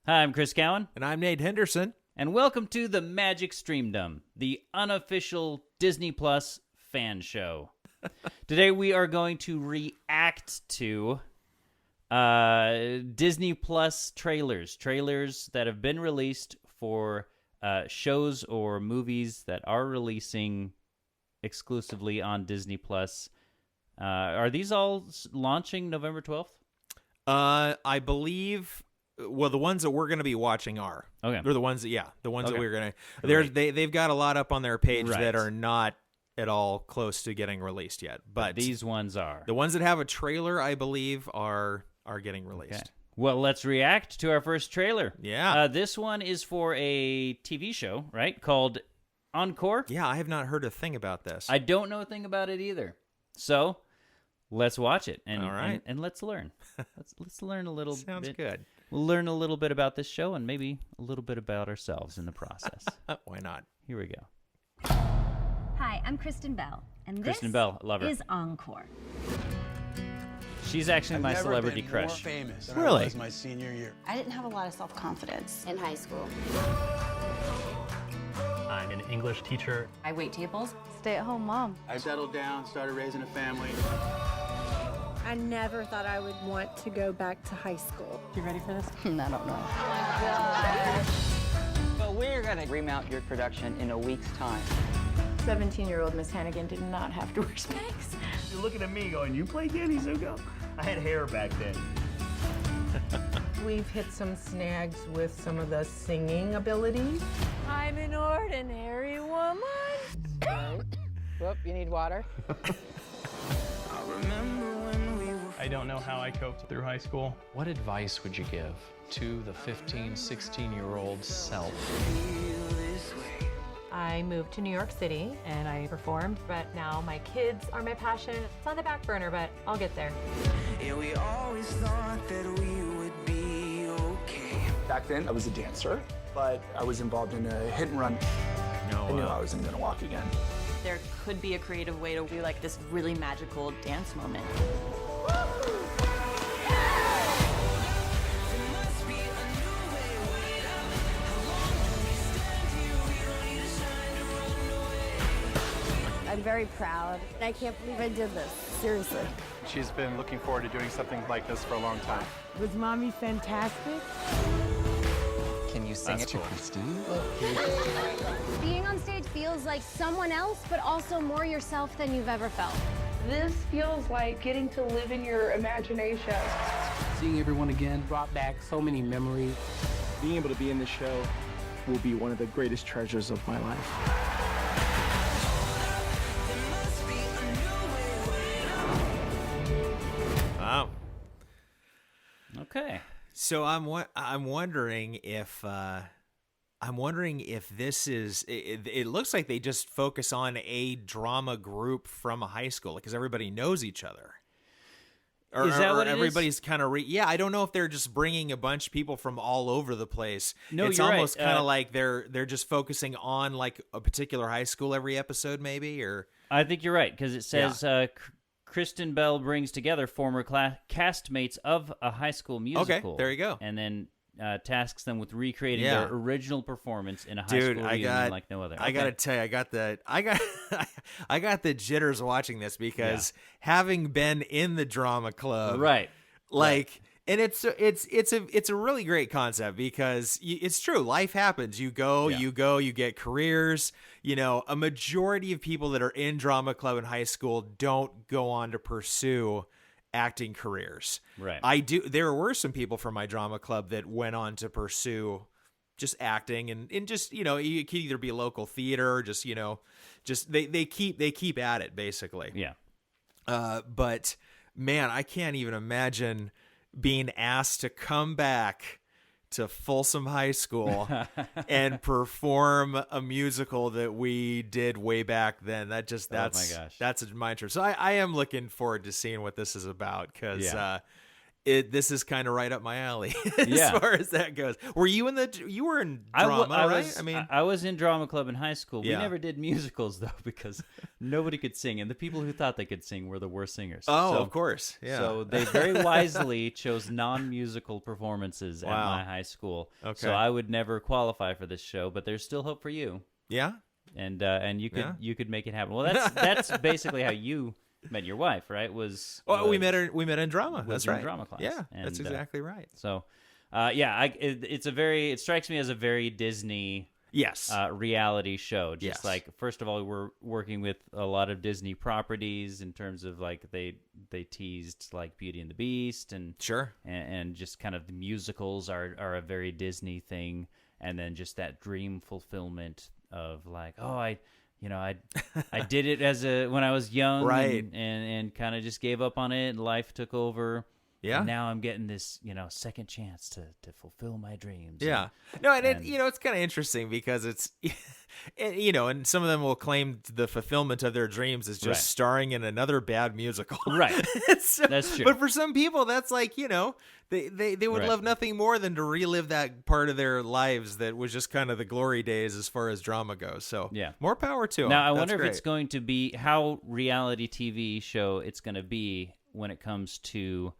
Hi, I'm Chris Cowan. And I'm Nate Henderson. And welcome to the Magic Streamdom, the unofficial Disney Plus fan show. Today we are going to react to Disney Plus trailers that have been released for shows or movies that are releasing exclusively on Disney Plus. Are these all launching November 12th? I believe, well, the ones that we're going to be watching are. Okay. They're the ones that, that we're going to. Right. They've got a lot up on their page Right. that are not at all close to getting released yet. But these ones are. The ones that have a trailer, I believe, are getting released. Okay. Well, let's react to our first trailer. Yeah. This one is for a TV show, right, called Encore. Yeah, I have not heard a thing about this. I don't know a thing about it either. So let's watch it and all right. and let's learn. Let's learn a little bit. Sounds good. We'll learn a little bit about this show and maybe a little bit about ourselves in the process. Why not? Here we go. Hi, I'm Kristen Bell, and this Kristen Bell, love her. is Encore. She's actually my celebrity More crush. famous than Really? I was my senior year. I didn't have a lot of self-confidence in high school. I'm an English teacher. I wait tables. Stay-at-home mom. I settled down, started raising a family. I never thought I would want to go back to high school. You ready for this? I don't know. But we're gonna remount your production in a week's time. 17-year-old Miss Hannigan did not have to wear specs. You're looking at me going, you played Danny Zuko? I had hair back then. We've hit some snags with some of the singing abilities. I'm an ordinary woman. Whoop, you need water? I don't know how I coped through high school. What advice would you give to the 15, 16-year-old self? I moved to New York City and I performed, but now my kids are my passion. It's on the back burner, but I'll get there. Yeah, we always thought that we would be okay. Back then, I was a dancer, but I was involved in a hit and run. I knew I wasn't gonna walk again. There could be a creative way to do like this really magical dance moment. I'm very proud. I can't believe I did this. Seriously. She's been looking forward to doing something like this for a long time. Was Mommy fantastic? Can you sing it to Christine? Being on stage feels like someone else, but also more yourself than you've ever felt. This feels like getting to live in your imagination. Seeing everyone again brought back so many memories. Being able to be in this show will be one of the greatest treasures of my life. Wow. Okay. So I'm wondering if this is. It looks like they just focus on a drama group from a high school because everybody knows each other. Or, Is that what it is? everybody's kind of I don't know if they're just bringing a bunch of people from all over the place. No, it's you're almost right. kind of like they're just focusing on like a particular high school every episode, maybe. Or I think you're right because it says Kristen Bell brings together former castmates of a high school musical. Okay, there you go. And then tasks them with recreating Yeah. their original performance in a high Dude, school I reunion got like no other. I gotta tell you, I got the jitters watching this because having been in the drama club, Right. like. And it's a really great concept because it's true. Life happens. You get careers. You know, a majority of people that are in drama club in high school don't go on to pursue acting careers. Right. There were some people from my drama club that went on to pursue just acting and just, you know, you could either be local theater or just, you know, just they keep at it basically. Yeah. But man, I can't even imagine being asked to come back to Folsom High School and perform a musical that we did way back then. That's oh my gosh. That's a mind trip. So I am looking forward to seeing what this is about because this is kind of right up my alley as far as that goes. Were you you were in drama, right? I was in drama club in high school. We never did musicals though, because nobody could sing, and the people who thought they could sing were the worst singers. Oh, so, of course. Yeah. So they very wisely chose non-musical performances at my high school. Okay. So I would never qualify for this show, but there's still hope for you. Yeah. And you could make it happen. Well, that's basically how you met your wife, right? We met in drama. That's right. In drama class. Yeah, and, that's exactly right. So, it strikes me as a very Disney reality show. Just like, first of all, we're working with a lot of Disney properties in terms of like they teased like Beauty and the Beast and and just kind of the musicals are a very Disney thing, and then just that dream fulfillment of like, I did it when I was young, right, and kind of just gave up on it, and life took over. Yeah. And now I'm getting this, second chance to fulfill my dreams. Yeah. It's kind of interesting because it's, and some of them will claim the fulfillment of their dreams is just starring in another bad musical. Right. That's true. But for some people, that's like, they would love nothing more than to relive that part of their lives that was just kind of the glory days as far as drama goes. So more power to them. Now, I wonder if it's going to be how reality TV show it's going to be when it comes to,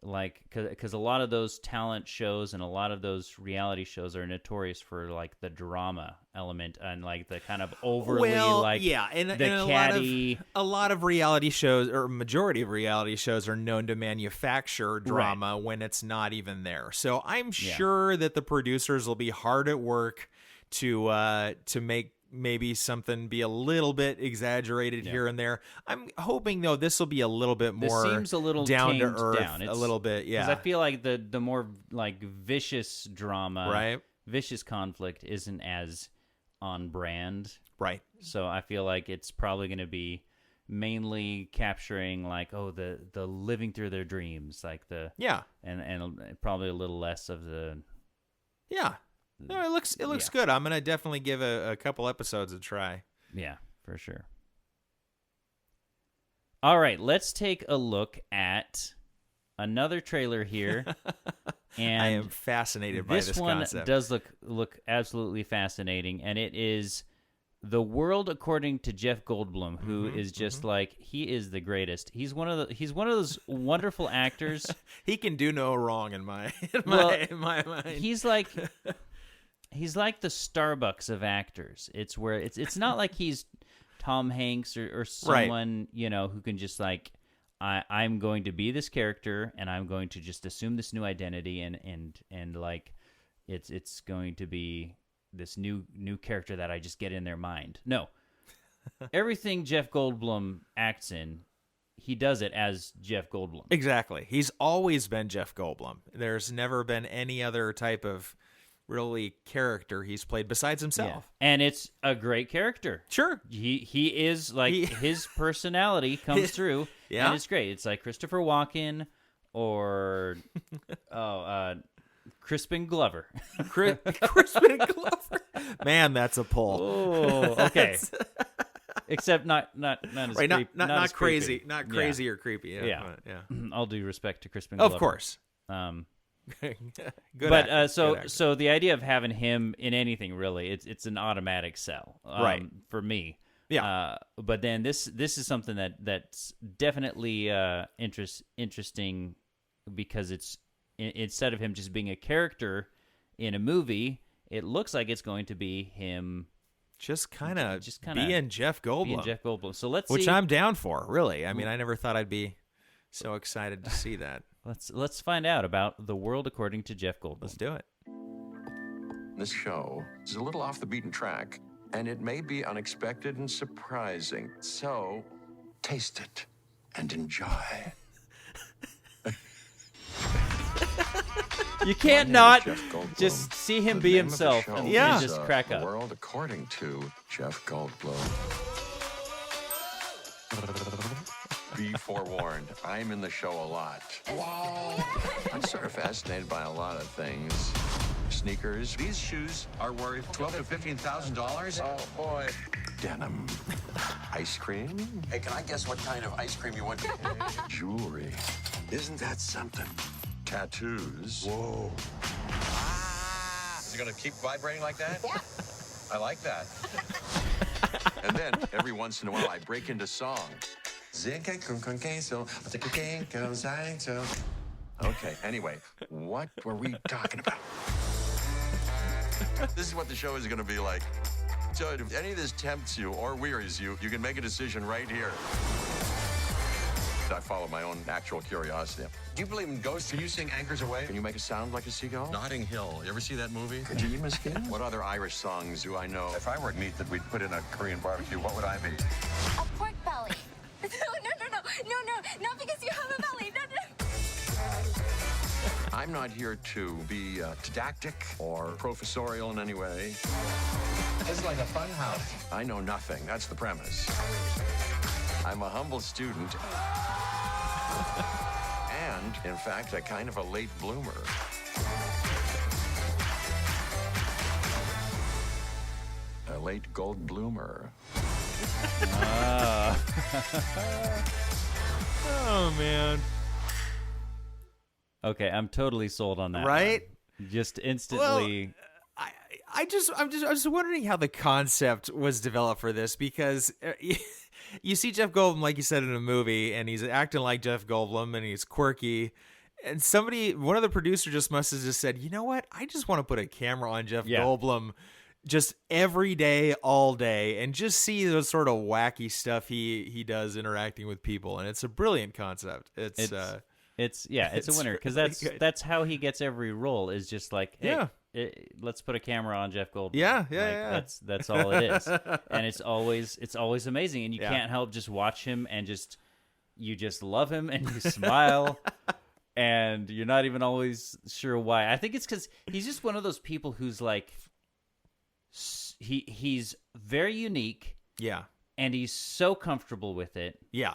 like, because a lot of those talent shows and a lot of those reality shows are notorious for like the drama element and like the kind of overly and the catty. A lot of reality shows, or majority of reality shows, are known to manufacture drama when it's not even there. So I'm sure that the producers will be hard at work to make maybe something be a little bit exaggerated here and there. I'm hoping though this will be a little bit more this seems a little down to tamed earth, down. A little bit, because I feel like the more like vicious drama, vicious conflict isn't as on brand, right? So I feel like it's probably going to be mainly capturing like the living through their dreams, like and probably a little less of the No, it looks good. I'm gonna definitely give a couple episodes a try. Yeah, for sure. All right, let's take a look at another trailer here. And I am fascinated by this concept. This one does look absolutely fascinating, and it is The World According to Jeff Goldblum, who is just like, he is the greatest. He's one of those wonderful actors. He can do no wrong in my mind. He's like the Starbucks of actors. It's where it's not like he's Tom Hanks or someone, who can just like, I'm going to be this character and I'm going to just assume this new identity and like it's going to be this new character that I just get in their mind. No. Everything Jeff Goldblum acts in, he does it as Jeff Goldblum. Exactly. He's always been Jeff Goldblum. There's never been any other type of really character he's played besides himself. Yeah. And it's a great character. Sure. He is like his personality comes through and it's great. It's like Christopher Walken or Crispin Glover. Crispin Glover. Man, that's a pull. Oh, okay. Except not as right, not crazy, creepy. Not crazy or creepy. Yeah. All due respect to Crispin Glover. Of course. So the idea of having him in anything really, it's an automatic sell, right, for me. Yeah. But then this is something that's definitely interesting because it's instead of him just being a character in a movie, it looks like it's going to be him just kind of being Jeff Goldblum. So let's which see. I'm down for, really. I mean, I never thought I'd be so excited to see that. Let's find out about The World According to Jeff Goldblum. Let's do it. This show is a little off the beaten track, and it may be unexpected and surprising. So, taste it and enjoy. You can't not just see him be himself and just crack up. The World According to Jeff Goldblum. Be forewarned, I'm in the show a lot. Wow. I'm sort of fascinated by a lot of things. Sneakers. These shoes are worth $12,000 to $15,000. Oh, boy. Denim. Ice cream. Hey, can I guess what kind of ice cream you want? Jewelry. Isn't that something? tattoos. Whoa. Is it going to keep vibrating like that? Yeah. I like that. And then, every once in a while, I break into song. Okay, anyway, what were we talking about? This is what the show is going to be like. So if any of this tempts you or wearies you, you can make a decision right here. I follow my own actual curiosity. Do you believe in ghosts? Can you sing Anchors Away? Can you make a sound like a seagull? Notting Hill. You ever see that movie? Could you even skin? What other Irish songs do I know? If I were meat that we'd put in a Korean barbecue, what would I be? A pork belly. No, not because you have a belly. No. I'm not here to be didactic or professorial in any way. This is like a fun house. I know nothing. That's the premise. I'm a humble student. And, in fact, a kind of a late bloomer. A late gold bloomer. Oh, man. Okay, I'm totally sold on that. Right? One. Just instantly. Well, I'm just wondering how the concept was developed for this, because you see Jeff Goldblum, like you said, in a movie, and he's acting like Jeff Goldblum, and he's quirky. And one of the producers just must have just said, you know what? I just want to put a camera on Jeff Goldblum just every day, all day, and just see the sort of wacky stuff he does interacting with people. And it's a brilliant concept. It's a winner, because that's how he gets every role, is just like, hey, let's put a camera on Jeff Goldblum. Yeah. That's all it is. And it's always amazing, and you can't help just watch him, and you just love him, and you smile. And you're not even always sure why. I think it's because he's just one of those people who's like, he's very unique. Yeah. And he's so comfortable with it. Yeah.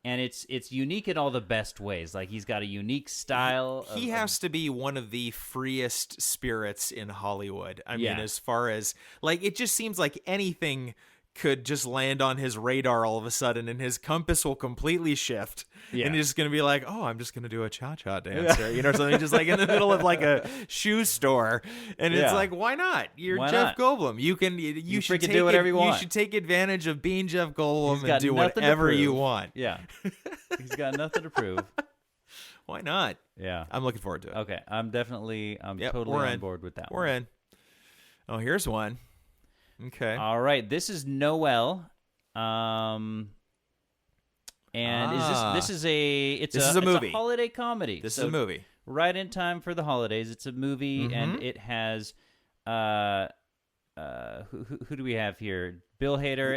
And it's unique in all the best ways. Like, he's got a unique style. He has to be one of the freest spirits in Hollywood. I mean, as far as, like, it just seems like anything could just land on his radar all of a sudden, and his compass will completely shift. Yeah. And he's just going to be like, oh, I'm just going to do a cha-cha dance there, you know, something just like in the middle of like a shoe store. And it's like, why not? You're Jeff Goldblum. You should do whatever you want. You should take advantage of being Jeff Goldblum and do whatever you want. Yeah. He's got nothing to prove. Why not? Yeah. I'm looking forward to it. Okay. I'm totally on board with that one. We're in. Oh, here's one. Okay. All right. This is Noelle. And this is a movie. It's a holiday comedy. This is a movie. Right in time for the holidays. It's a movie, and it has who do we have here? Bill Hader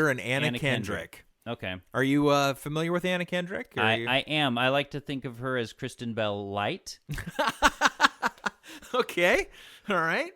and Anna Kendrick. Okay. Are you familiar with Anna Kendrick? I am. I like to think of her as Kristen Bell light. Okay. All right.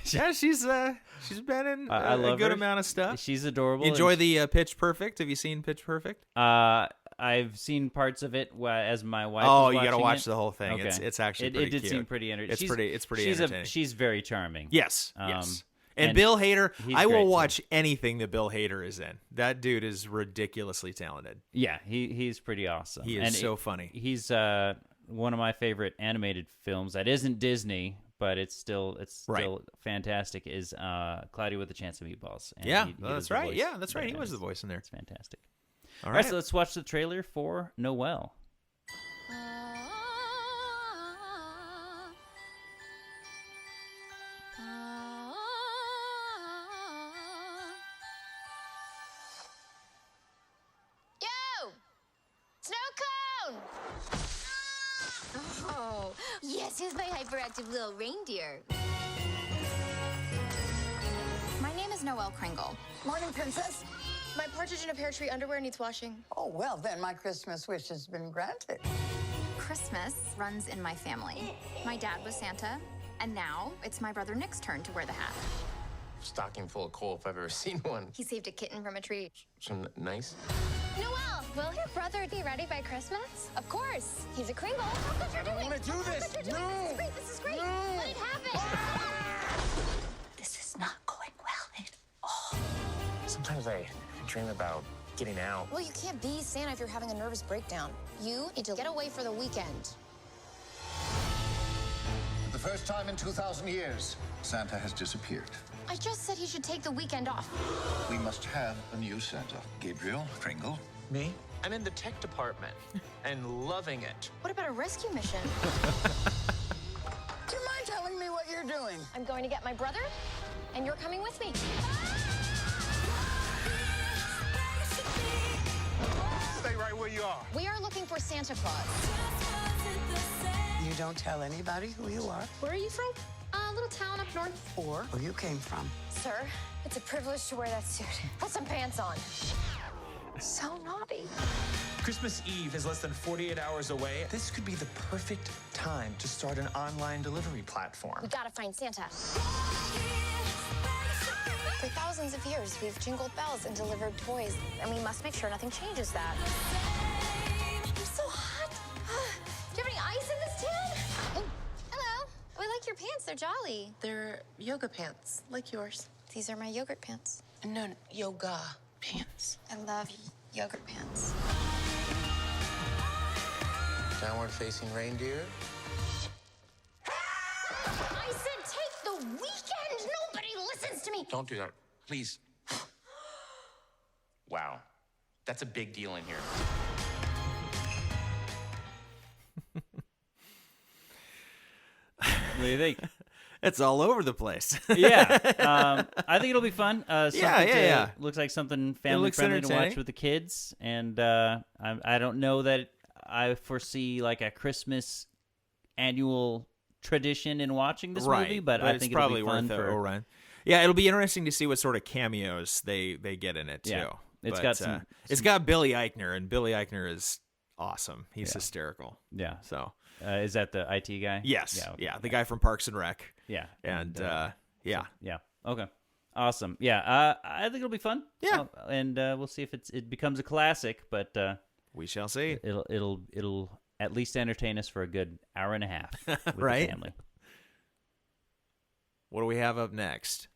Yeah, she's been in a good amount of stuff. She's adorable. Enjoy the Pitch Perfect. Have you seen Pitch Perfect? I've seen parts of it as my wife. Oh, was you got to watch it. the whole thing. Okay. It's actually pretty it did cute. seem pretty entertaining. It's pretty entertaining. She's very charming. Yes. Yes. And Bill Hader, I will watch anything that Bill Hader is in. That dude is ridiculously talented. Yeah, he's pretty awesome. He is so funny. He's one of my favorite animated films that isn't Disney, but it's still fantastic, is Cloudy with a Chance of Meatballs. And that's right. Yeah, that's right. He was the voice in there. It's fantastic. All right, so let's watch the trailer for Noelle. Yo! Snow cone! Oh, yes, here's my hyperactive little reindeer. My name is Noelle Kringle. Morning, princess. My partridge in a pear tree underwear needs washing. Oh, well, then my Christmas wish has been granted. Christmas runs in my family. My dad was Santa, and now it's my brother Nick's turn to wear the hat. Stocking full of coal if I've ever seen one. He saved a kitten from a tree. Some nice. Noelle, will your brother be ready by Christmas? Of course. He's a Kringle. Look what you're doing. I want to do this. No. This is great. Let it happen. This is not going well at all. Sometimes I dream about getting out. Well, you can't be Santa if you're having a nervous breakdown. You need to get away for the weekend. first time in 2,000 years, Santa has disappeared. I just said he should take the weekend off. We must have a new Santa. Gabriel, Kringle. Me? I'm in the tech department and loving it. What about a rescue mission? Do you mind telling me what you're doing? I'm going to get my brother, and you're coming with me. Stay right where you are. We are looking for Santa Claus. You don't tell anybody who you are Where are you from? A little town up north. or where you came from. Sir, it's a privilege to wear that suit. Put some pants on. So naughty. Christmas Eve is less than 48 hours away. This could be the perfect time to start an online delivery platform. We gotta find Santa. For thousands of years, we've jingled bells and delivered toys, and we must make sure nothing changes that. I'm so hot. Do you have any ice in this tin? Oh, hello. I like your pants. They're jolly. They're yoga pants, like yours. These are my yogurt pants. No, yoga pants. I love yogurt pants. Downward facing reindeer. I said take the weekend. Nobody listens to me. Don't do that, please. Wow, that's a big deal in here. What do you think? It's all over the place. Yeah, I think it'll be fun. Yeah. Looks like something family friendly to watch with the kids, and I don't know that I foresee like a Christmas annual tradition in watching this movie, but I think it's probably it'll be fun worth for a run. Yeah, it'll be interesting to see what sort of cameos they get in it too. Yeah. It's But, got some. It's got Billy Eichner, and Billy Eichner is awesome. He's hysterical. Yeah. So Is that the IT guy? yes, Yeah. Okay. the guy from Parks and Rec. Yeah. And Yeah. Okay. Awesome. Yeah. I think it'll be fun. Yeah. And we'll see if it becomes a classic, but we shall see. It'll at least entertain us for a good hour and a half with Right. the family. What do we have up next?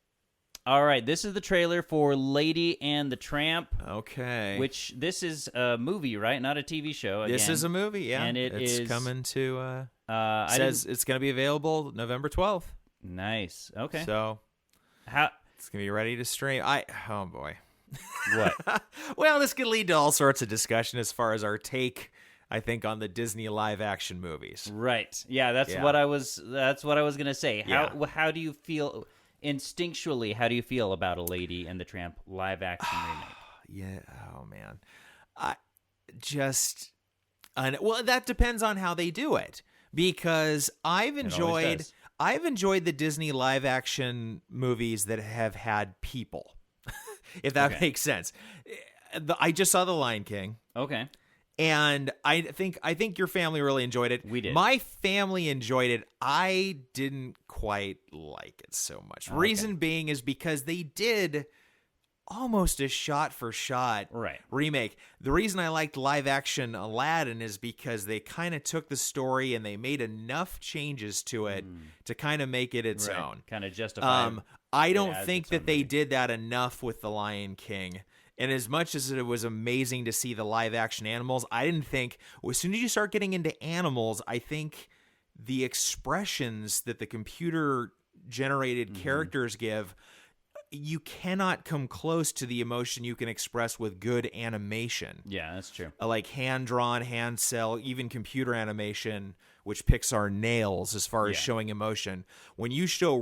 All right, this is the trailer for Lady and the Tramp. Okay. Which this is a movie, right? Not a TV show. Again. This is a movie, yeah. And it's coming to says it's going to be available November 12th. Nice. Okay. So how it's going to be ready to stream. Oh boy. What? Well, this could lead to all sorts of discussion as far as our take, I think, on the Disney live action movies. Right. Yeah, that's what I was going to say. How do you feel instinctually? How do you feel about a Lady and the Tramp live action remake? Yeah. Oh man. Well, that depends on how they do it, because I've enjoyed the Disney live action movies that have had people. If that makes sense. I just saw The Lion King. Okay. And I think your family really enjoyed it. We did. My family enjoyed it. I didn't quite like it so much. Reason being is because they did almost a shot-for-shot remake. The reason I liked live-action Aladdin is because they kind of took the story and they made enough changes to it to kind of make it its own. Kind of justify I don't think that they did that enough with The Lion King. And as much as it was amazing to see the live-action animals, I didn't think, as soon as you start getting into animals, I think the expressions that the computer-generated characters give, you cannot come close to the emotion you can express with good animation. Yeah, that's true. Like hand-drawn, hand-cell, even computer animation, which Pixar nails as far as showing emotion. When you show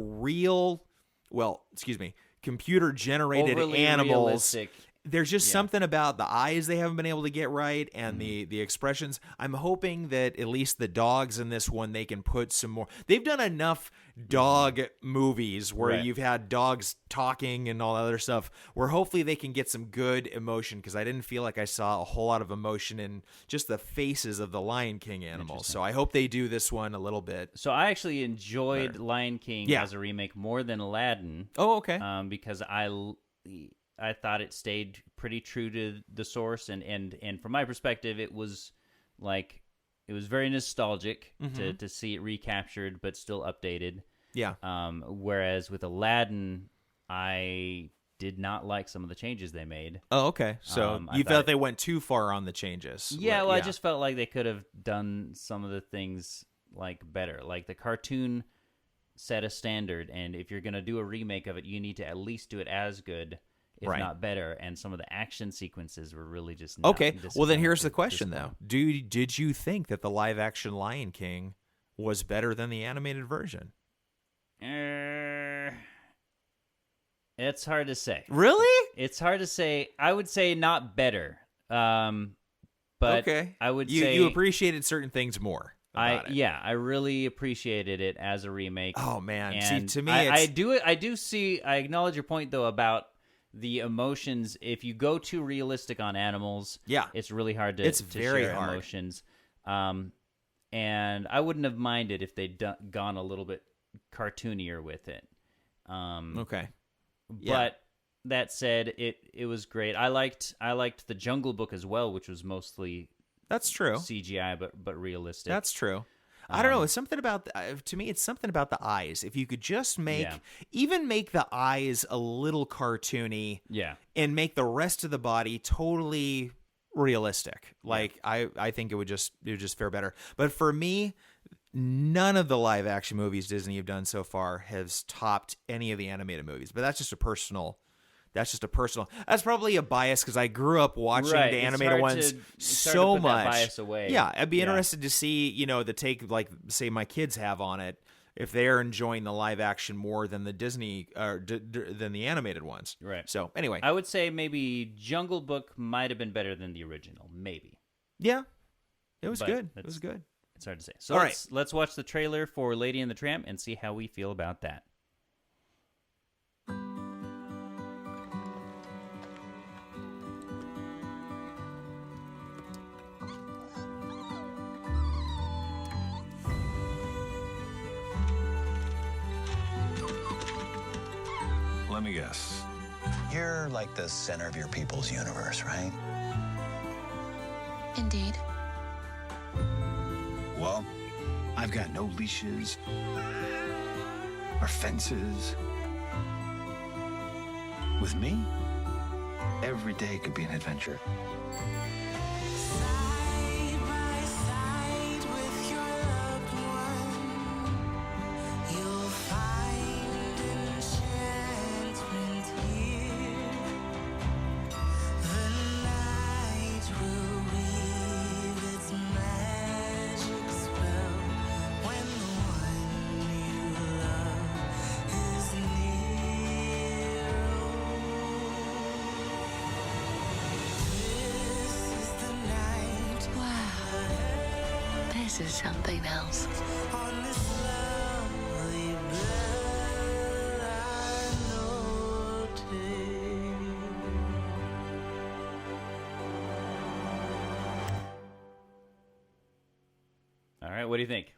computer-generated overly animals, realistic. There's just something about the eyes they haven't been able to get right, and the expressions. I'm hoping that at least the dogs in this one, they can put some more. They've done enough dog movies where you've had dogs talking and all that other stuff, where hopefully they can get some good emotion, because I didn't feel like I saw a whole lot of emotion in just the faces of the Lion King animals. So I hope they do this one a little bit. So I actually enjoyed Lion King as a remake more than Aladdin. Oh, okay. Because I thought it stayed pretty true to the source, and from my perspective, it was very nostalgic to see it recaptured but still updated. Yeah. Whereas with Aladdin, I did not like some of the changes they made. Oh, okay. So you felt they went too far on the changes. Yeah, well, I just felt like they could have done some of the things better. Like the cartoon set a standard, and if you're going to do a remake of it, you need to at least do it as good, if not better. And some of the action sequences were really just not okay. Well, then here's the question, though. Did you think that the live-action Lion King was better than the animated version? It's hard to say. Really? It's hard to say. I would say not better. But okay. I would say you appreciated certain things more. I really appreciated it as a remake. Oh man, and see, to me, I acknowledge your point though about the emotions. If you go too realistic on animals, it's really hard to very share hard. emotions. And I wouldn't have minded if they'd gone a little bit cartoonier with it. Okay, but that said, it was great. I liked the Jungle Book as well, which was mostly. That's true. CGI, but realistic. That's true. I don't know. It's something about to me. It's something about the eyes. If you could just make the eyes a little cartoony, and make the rest of the body totally realistic. Like I think it would just fare better. But for me, none of the live action movies Disney have done so far has topped any of the animated movies. But that's just a personal. That's probably a bias because I grew up watching the animated ones so much. That bias away. Yeah, I'd be interested to see, the take, like, say my kids have on it, if they're enjoying the live action more than the Disney than the animated ones. Right. So anyway, I would say maybe Jungle Book might have been better than the original. Maybe. Yeah, it was good. It was good. It's hard to say. So let's watch the trailer for Lady and the Tramp and see how we feel about that. Let me guess. You're like the center of your people's universe, right? Indeed. Well, I've got no leashes or fences. With me, every day could be an adventure. This is something else. All right, what do you think?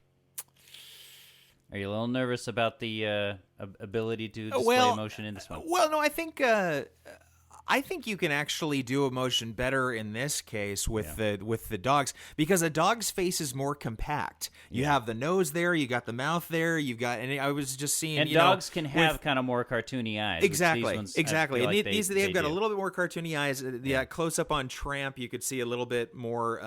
Are you a little nervous about the ability to display emotion in this one? Well, no, I think you can actually do emotion better in this case with the dogs because a dog's face is more compact. You have the nose there, you got the mouth there, and I was just seeing. And dogs can have kind of more cartoony eyes. Exactly, exactly. And they've got a little bit more cartoony eyes. Close up on Tramp, you could see a little bit more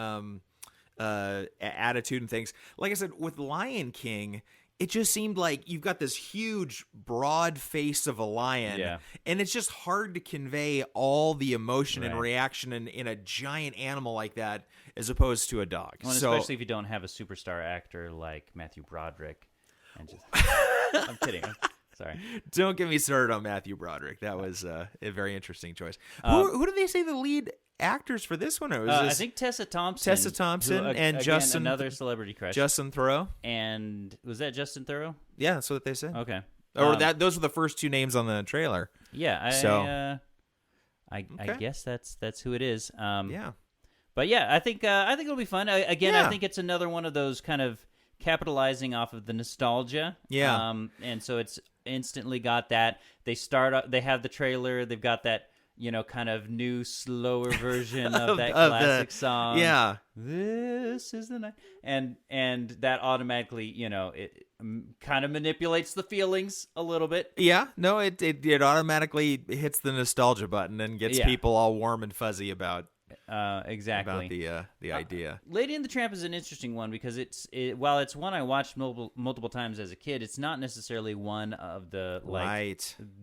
attitude and things. Like I said, with Lion King. It just seemed like you've got this huge, broad face of a lion, and it's just hard to convey all the emotion and reaction in a giant animal like that as opposed to a dog. Well, especially if you don't have a superstar actor like Matthew Broderick. I'm kidding. Sorry. Don't get me started on Matthew Broderick. That was a very interesting choice. Who did they say the lead actors for this one? I think Tessa Thompson. And Justin, another celebrity crush. Justin Theroux. And was that Justin Theroux? Yeah, that's what they said. Okay. Or those were the first two names on the trailer. Yeah. I guess that's who it is. Yeah. But yeah, I think it'll be fun. I think it's another one of those kind of capitalizing off of the nostalgia. Yeah. And so it's instantly got that. They have the trailer. They've got that, kind of new, slower version of that classic song. Yeah. This is the night. And that automatically, it kind of manipulates the feelings a little bit. Yeah. No, it automatically hits the nostalgia button and gets people all warm and fuzzy about Exactly. About the idea. Lady and the Tramp is an interesting one because while it's one I watched multiple times as a kid, it's not necessarily one of the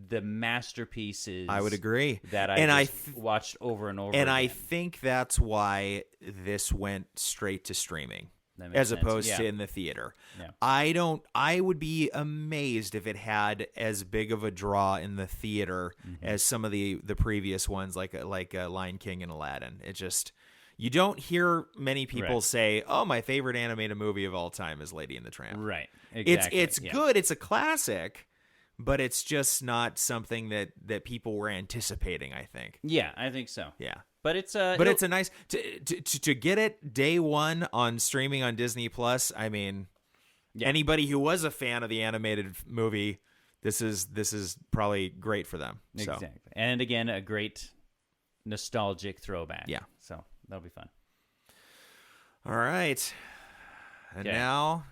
the masterpieces. I would agree that I watched over and over. And again. I think that's why this went straight to streaming as opposed to in the theater. Yeah. I would be amazed if it had as big of a draw in the theater as some of the previous ones, like Lion King and Aladdin. It just, you don't hear many people say, "Oh, my favorite animated movie of all time is Lady and the Tramp." Right. Exactly. It's good. It's a classic, but it's just not something that people were anticipating, I think. Yeah, I think so. Yeah. But it's it's a nice to get it day one on streaming on Disney Plus. I mean, anybody who was a fan of the animated movie, this is probably great for them. Exactly. So. And again, a great nostalgic throwback. Yeah. So that'll be fun. All right. And now,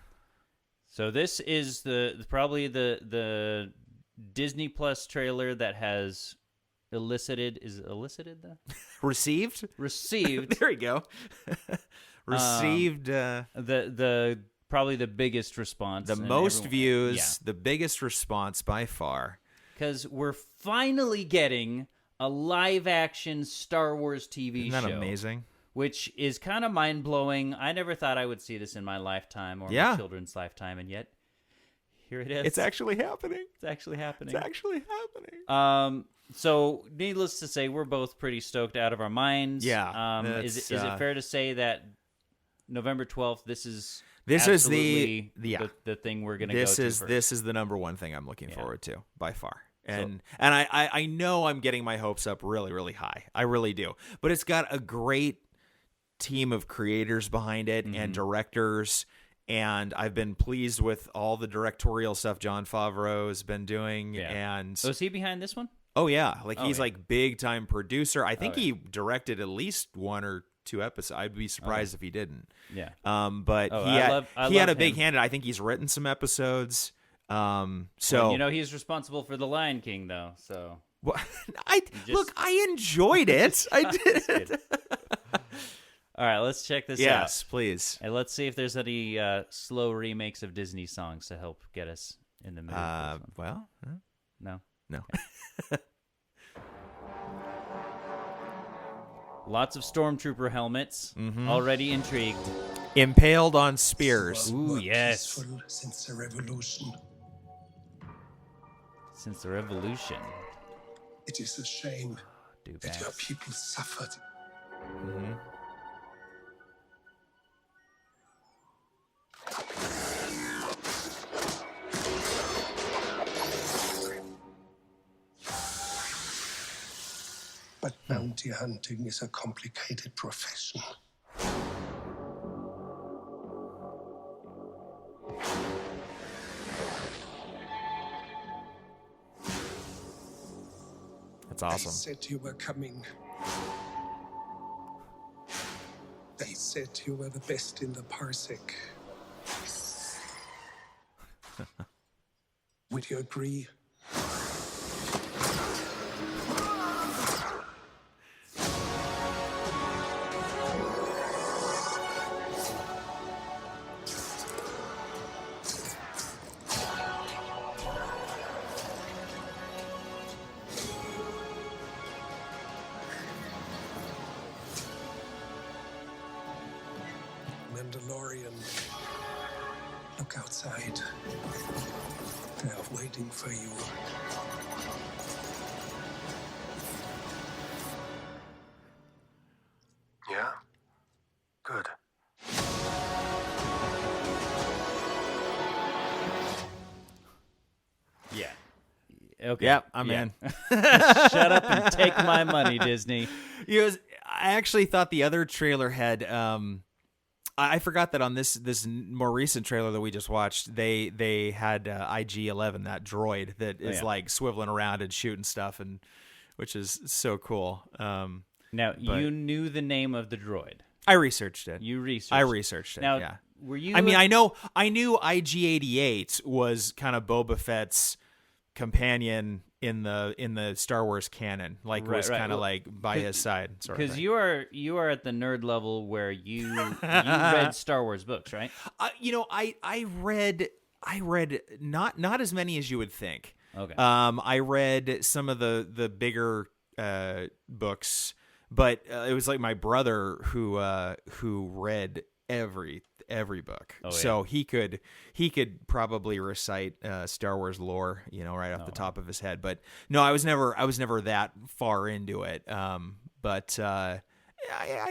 so this is probably the Disney Plus trailer that has elicited the received there you go. Received the probably the biggest response, the most views, the biggest response by far, because we're finally getting a live action Star Wars TV show. Isn't that amazing? Which is kind of mind blowing. I never thought I would see this in my lifetime or my children's lifetime, and yet here it is. It's actually happening. So, needless to say, we're both pretty stoked out of our minds. Yeah. Is it fair to say that November 12th, this is the thing we're going to go to? This is the number one thing I'm looking forward to by far. And I know I'm getting my hopes up really, really high. I really do. But it's got a great team of creators behind it and directors. And I've been pleased with all the directorial stuff Jon Favreau has been doing. Yeah. And is he behind this one? Oh yeah, he's like big time producer. I think he directed at least one or two episodes. I'd be surprised if he didn't. Yeah. But he had a big hand. I think he's written some episodes. So he's responsible for The Lion King though. So I enjoyed it. I did. All right, let's check this out. Yes, please. And let's see if there's any slow remakes of Disney songs to help get us in the mood. No. Lots of stormtrooper helmets. Already intrigued. Impaled on spears. Ooh, yes. Since the revolution. Since the revolution. It is a shame that your people suffered. But bounty hunting is a complicated profession. That's awesome. They said you were coming. They said you were the best in the parsec. Would you agree? Mandalorian. Look outside. They are waiting for you. Yeah? Good. Yeah. Okay. Yep, I'm in. Shut up and take my money, Disney. I actually thought the other trailer had I forgot that on this more recent trailer that we just watched, they had IG-11, that droid that is like swiveling around and shooting stuff, and which is so cool. You knew the name of the droid. I researched it. I researched it. Now, yeah. Were you? I mean, I knew IG-88 was kind of Boba Fett's companion in the Star Wars canon, like was kind of like by his side. Because you are at the nerd level where you read Star Wars books, right? I read not as many as you would think. Okay. I read some of the bigger books, but it was like my brother who read every book. Oh, yeah. So he could probably recite Star Wars lore, right off the top of his head. But no, I was never that far into it. But I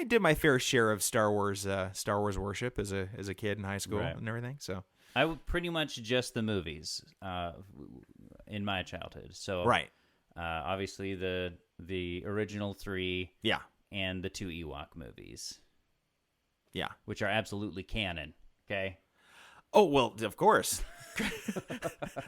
did my fair share of Star Wars worship as a kid in high school and everything. So I would pretty much just the movies in my childhood. So obviously the original 3, and the 2 Ewok movies. Yeah. Which are absolutely canon, okay? Oh, well, of course.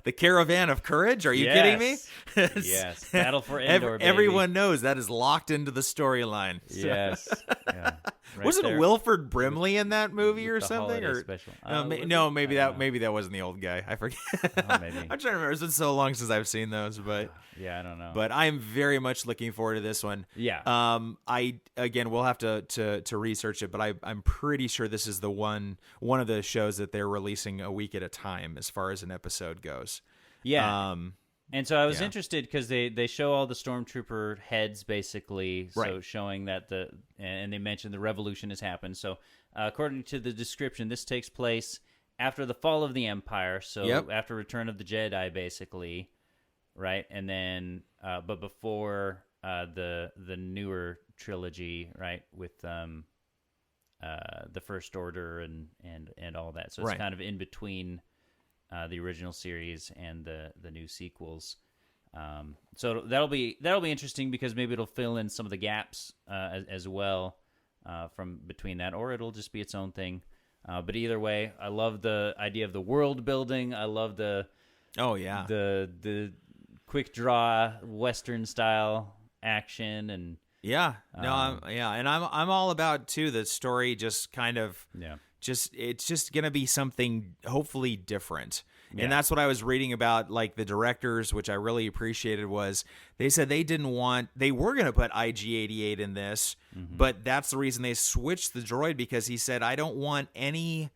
The Caravan of Courage? Are you kidding me? Yes. Battle for Endor, baby. Everyone knows that is locked into the storyline. Yes. Yeah. Right Wasn't there. Wilford Brimley in that movie or something? Holiday special. Maybe that wasn't the old guy. I forget. Maybe. I'm trying to remember. It's been so long since I've seen those, but yeah, I don't know. But I'm very much looking forward to this one. Yeah. We'll have to research it, but I'm pretty sure this is the one of the shows that they're releasing a week at a time as far as an episode goes. Yeah. And so I was interested because they show all the stormtrooper heads basically, so showing that and they mentioned the revolution has happened. So according to the description, this takes place after the fall of the Empire, so after Return of the Jedi, basically, right? And then, but before the newer trilogy, right, with the First Order and all that. So it's kind of in between the original series and the new sequels. So that'll be interesting because maybe it'll fill in some of the gaps as well from between that, or it'll just be its own thing. But either way, I love the idea of the world building. I love the quick draw Western style action and I'm all about too the story just kind of it's just gonna be something hopefully different. And that's what I was reading about, like the directors, which I really appreciated, was they said they were going to put IG-88 in this, but that's the reason they switched the droid, because he said, I don't want any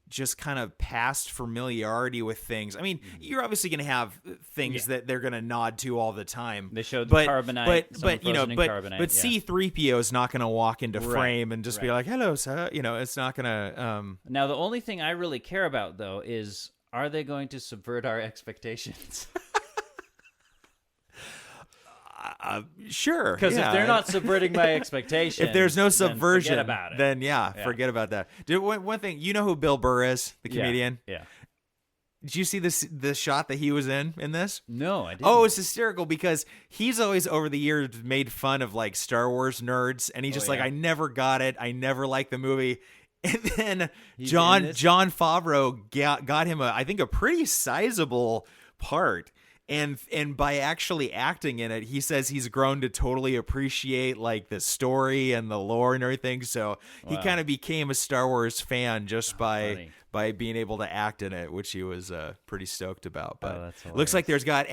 just kind of past familiarity with things. I mean, you're obviously going to have things that they're going to nod to all the time. They showed the carbonite, but carbonite, but C-3PO is not going to walk into frame and just be like, "Hello, sir." It's not going to. Now, the only thing I really care about though is, are they going to subvert our expectations? Sure. Because if they're not subverting my expectations, if there's no subversion, then forget about it. Then forget about that. Dude, one thing, you know who Bill Burr is, the comedian? Yeah. Did you see the shot that he was in this? No, I didn't. Oh, it's hysterical because he's always over the years made fun of like Star Wars nerds, and he's just like, I never got it. I never liked the movie. And then John Favreau got him I think a pretty sizable part. And by actually acting in it, he says he's grown to totally appreciate like the story and the lore and everything. So he kind of became a Star Wars fan just by being able to act in it, which he was pretty stoked about. But looks like it's got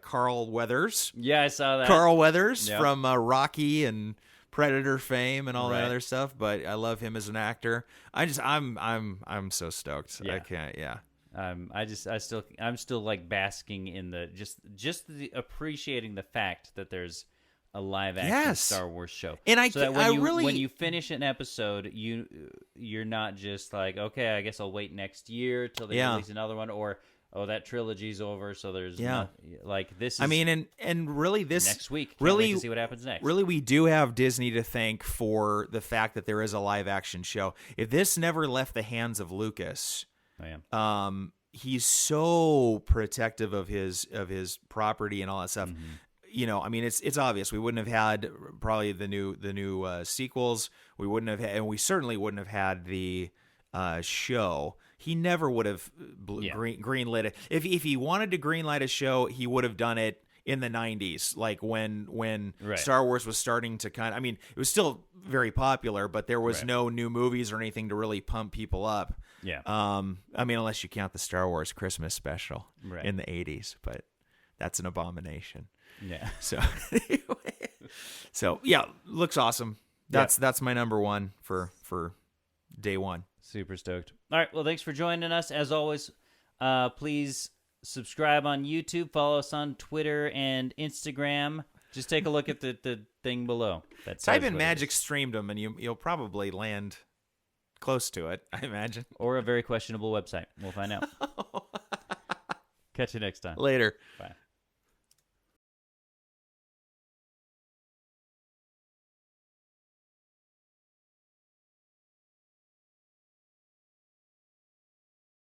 Carl Weathers. Yeah, I saw that. Carl Weathers from Rocky and Predator fame and all that other stuff. But I love him as an actor. I'm so stoked. Yeah. I can't. Yeah. I'm still like basking in the just the appreciating the fact that there's a live action Star Wars show, and so that when you finish an episode, you're not just like, okay, I guess I'll wait next year till they release another one, or that trilogy's over, so there's like this is, I mean, and really this next week, really wait to see what happens next. Really, we do have Disney to thank for the fact that there is a live action show. If this never left the hands of Lucas, he's so protective of his property and all that stuff. I mean, it's obvious we wouldn't have had probably the new sequels. We wouldn't have, and we certainly wouldn't have had the show. He never would have greenlit it. If he wanted to greenlight a show, he would have done it in the 90s, like when Star Wars was starting to it was still very popular, but there was no new movies or anything to really pump people up. Yeah. I mean, unless you count the Star Wars Christmas special in the 80s, but that's an abomination. Yeah. So yeah, looks awesome. That's my number one for day one. Super stoked. All right. Well, thanks for joining us. As always, please subscribe on YouTube. Follow us on Twitter and Instagram. Just take a look at the thing below. Type in Magic Streamdom, and you'll probably land close to it, I imagine. Or a very questionable website. We'll find out. Catch you next time. Later. Bye.